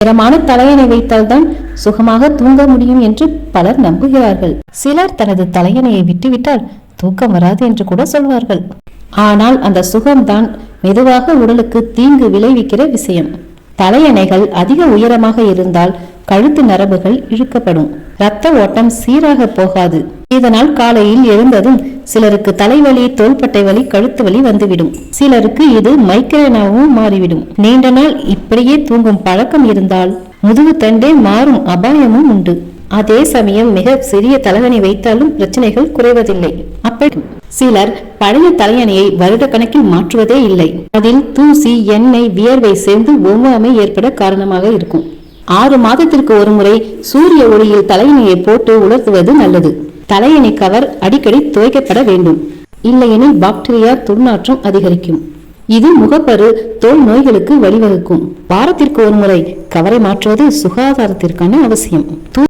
உயரமான தலையணை வைத்தால்தான் சுகமாக தூங்க முடியும் என்று பலர் நம்புகிறார்கள். சிலர் தனது தலையணையை விட்டுவிட்டால் தூக்கம் வராது என்று கூட சொல்வார்கள். ஆனால் அந்த சுகம்தான் மெதுவாக உடலுக்கு தீங்கு விளைவிக்கிற விஷயம். தலையணைகள் அதிக உயரமாக இருந்தால் கழுத்து நரம்புகள் இழுக்கப்படும், இரத்த ஓட்டம் சீராக போகாது. இதனால் காலையில் எழுந்ததும் சிலருக்கு தலைவலி, தோள்பட்டை வலி, கழுத்து வலி வந்துவிடும். சிலருக்கு இது மைக்ரேனாகவும் மாறிவிடும். நீண்ட நாள் இப்படியே தூங்கும் பழக்கம் இருந்தால் முதுகு தண்டே மாறும் அபாயமும் உண்டு. அதே சமயம் மிக சிறிய தலையணை வைத்தாலும் பிரச்சனைகள் குறைவதில்லை. அப்படி சிலர் பழைய தலையணையை வருட கணக்கில் மாற்றுவதே இல்லை. அதில் தூசி, எண்ணெய், வியர்வை சேர்ந்து ஒவ்வாமை ஏற்பட காரணமாக இருக்கும். 6 மாதத்திற்கு ஒரு முறை சூரிய ஒளியில் தலையணையை போட்டு உலர்த்துவது நல்லது. தலையணை கவர் அடிக்கடி துவைக்கப்பட வேண்டும். இல்லையெனில் பாக்டீரியா துர்நாற்றம் அதிகரிக்கும். இது முகப்பரு, தோல் நோய்களுக்கு வழிவகுக்கும். வாரத்திற்கு ஒரு முறை கவரை மாற்றுவது சுகாதாரத்திற்கான அவசியம்.